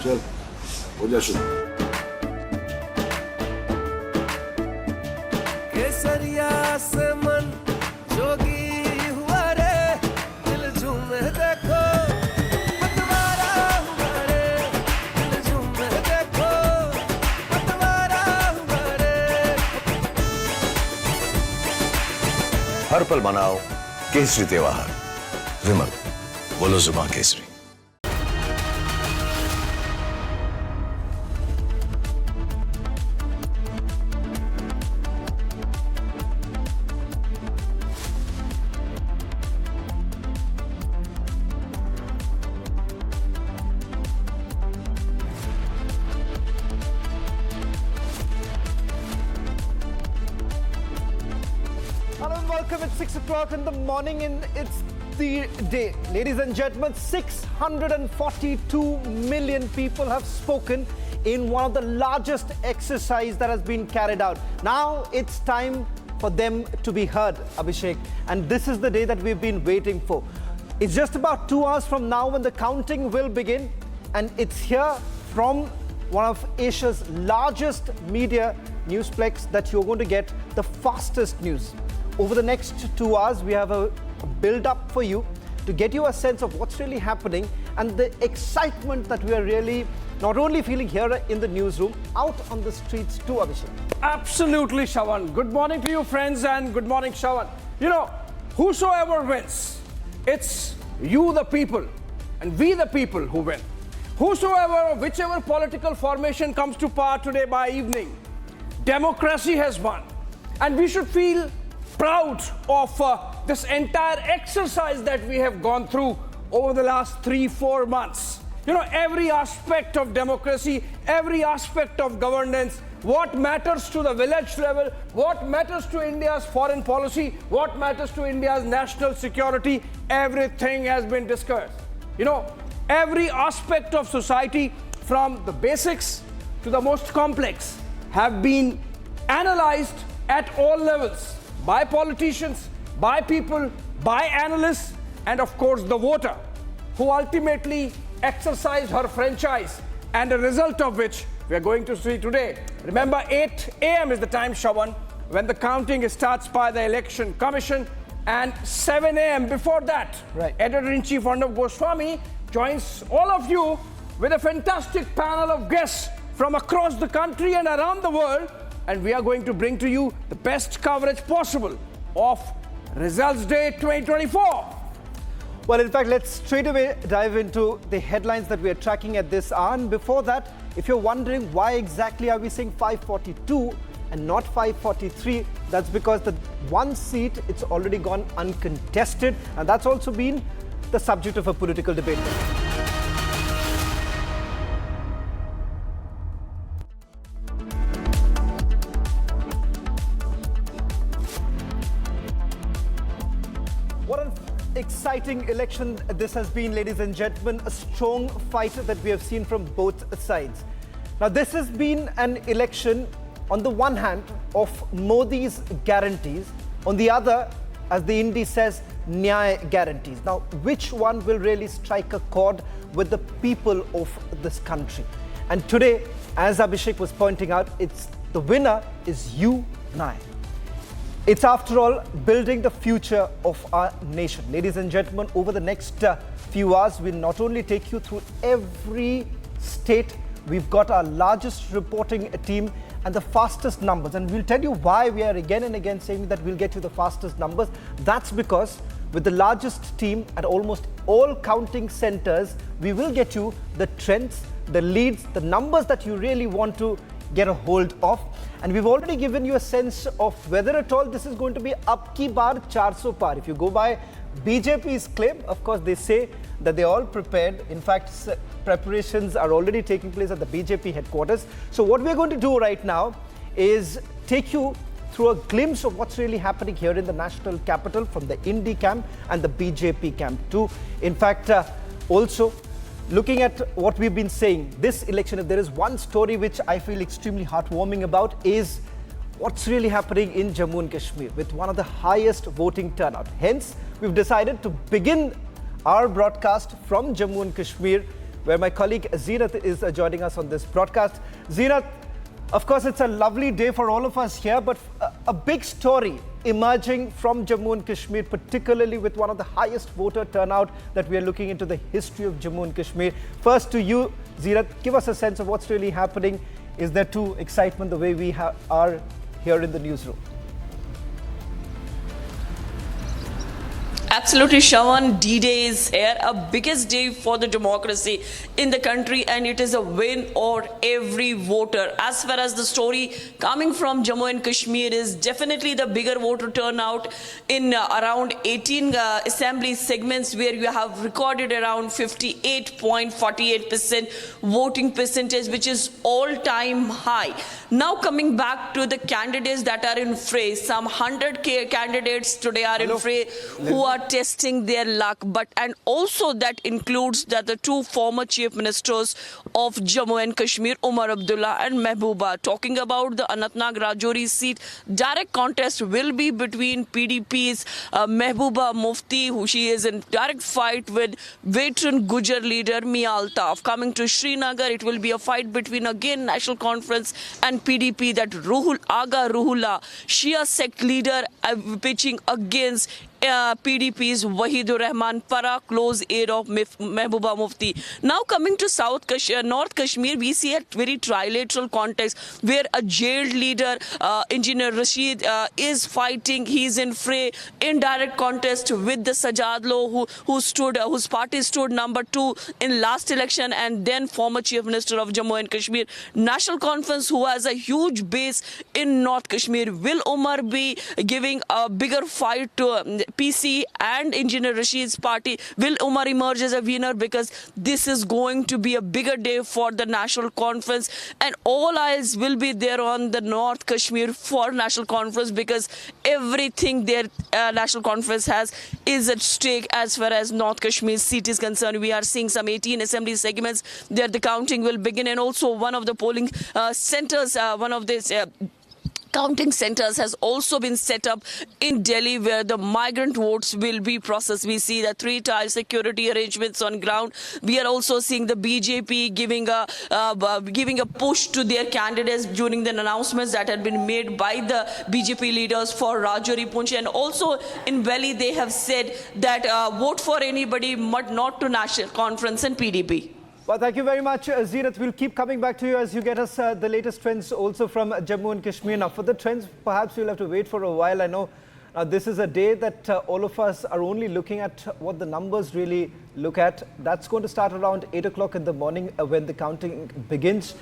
चल हो जा शुरू। केसरिया से मन जोगी हुआ रे, दिल झूमे देखो पतवारा हुआ रे, दिल झूमे देखो पतवारा हुआ रे। हर पल मनाओ केसरी त्योहार। विमल, बोलो जुबान Kesari. Hello and welcome. It's 6 o'clock in the morning and it's the day. Ladies and gentlemen, 642 million people have spoken in one of the largest exercise that has been carried out. Now it's time for them to be heard, Abhishek. And this is the day that we've been waiting for. It's just about 2 hours from now when the counting will begin. And it's here from one of Asia's largest media newsplex that you're going to get the fastest news. Over the next 2 hours, we have a build-up for you to get you a sense of what's really happening and the excitement that we are really not only feeling here in the newsroom, out on the streets too, Abhishek. Absolutely, Shawan. Good morning to you, friends, and good morning, Shawan. You know, whosoever wins, it's you, the people, and we, the people, who win. Whosoever, whichever political formation comes to power today by evening, democracy has won. And we should feel proud of this entire exercise that we have gone through over the last 3-4 months. You know, every aspect of democracy, every aspect of governance, what matters to the village level, what matters to India's foreign policy, what matters to India's national security, everything has been discussed. You know, every aspect of society, from the basics to the most complex, have been analyzed at all levels by politicians, by people, by analysts, and of course the voter, who ultimately exercised her franchise, and the result of which we are going to see today. Remember, 8 a.m. is the time, Shawan, when the counting starts by the Election Commission, and 7 a.m. before that, Right. Editor-in-Chief Arnab Goswami joins all of you with a fantastic panel of guests from across the country and around the world, and we are going to bring to you the best coverage possible of Results Day 2024. Well, in fact, let's straight away dive into the headlines that we are tracking at this hour. And before that, if you're wondering why exactly are we saying 542 and not 543, that's because the one seat, it's already gone uncontested. And that's also been the subject of a political debate. What an exciting election this has been, ladies and gentlemen. A strong fight that we have seen from both sides. Now, this has been an election, on the one hand, of Modi's guarantees, on the other, as the INDI says, Nyay guarantees. Now, which one will really strike a chord with the people of this country? And today, as Abhishek was pointing out, the winner is you, Nyay. It's, after all, building the future of our nation. Ladies and gentlemen, over the next few hours, we'll not only take you through every state. We've got our largest reporting team and the fastest numbers. And we'll tell you why we are again and again saying that we'll get you the fastest numbers. That's because with the largest team at almost all counting centers, we will get you the trends, the leads, the numbers that you really want to get a hold of. And we've already given you a sense of whether at all this is going to be up ki baar 400 par. If you go by BJP's claim, of course, they say that they're all prepared. In fact, preparations are already taking place at the BJP headquarters. So what we're going to do right now is take you through a glimpse of what's really happening here in the national capital from the INDI camp and the BJP camp too. In fact, also looking at what we've been saying, this election, if there is one story which I feel extremely heartwarming about, is what's really happening in Jammu and Kashmir with one of the highest voting turnout. Hence, we've decided to begin our broadcast from Jammu and Kashmir where my colleague Zeenat is joining us on this broadcast. Zeenat, of course, it's a lovely day for all of us here, but a big story emerging from Jammu and Kashmir, particularly with one of the highest voter turnout that we are looking into the history of Jammu and Kashmir. First to you, Zeenat, give us a sense of what's really happening. Is there too excitement the way we are here in the newsroom? Absolutely, Shravan. D-Day is here, a biggest day for the democracy in the country, and it is a win for every voter. As far as the story coming from Jammu and Kashmir is definitely the bigger voter turnout in around 18 assembly segments, where you have recorded around 58.48% voting percentage, which is all-time high. Now coming back to the candidates that are in fray, some 100 candidates today are in fray who are testing their luck, and also that includes the two former chief ministers of Jammu and Kashmir, Umar Abdullah and Mehbooba. Talking about the Anantnag Rajouri seat, direct contest will be between PDP's Mehbooba Mufti, who she is in direct fight with veteran Gujar leader Mia Altaf. Coming to Srinagar, it will be a fight between again National Conference and PDP, that Aga Ruhullah, Shia sect leader, pitching against PDP's Wahidur Rahman Para, close aid of Mehbooba Mufti. Now coming to North Kashmir, we see a very trilateral context where a jailed leader, Engineer Rashid, is fighting. He's in fray in direct contest with the Sajad Low, whose party stood number 2 in last election, and then former Chief Minister of Jammu and Kashmir. National Conference, who has a huge base in North Kashmir. Will Umar be giving a bigger fight to PC and Engineer Rashid's party? Will Umar emerge as a winner? Because this is going to be a bigger day for the National Conference, and all eyes will be there on the North Kashmir for National Conference, because everything their National Conference has is at stake as far as North Kashmir's seat is concerned. We are seeing some 18 assembly segments there. The counting will begin, and also one of the polling centers, one of these counting centers has also been set up in Delhi, where the migrant votes will be processed. We see the 3-tier security arrangements on ground. We are also seeing the BJP giving a push to their candidates during the announcements that had been made by the BJP leaders for Rajouri, Poonch, and also in Delhi they have said that vote for anybody but not to National Conference and PDP. Well, thank you very much, Zeenat. We'll keep coming back to you as you get us the latest trends also from Jammu and Kashmir. Now, for the trends, perhaps we'll have to wait for a while. I know this is a day that all of us are only looking at what the numbers really look at. That's going to start around 8 o'clock in the morning when the counting begins.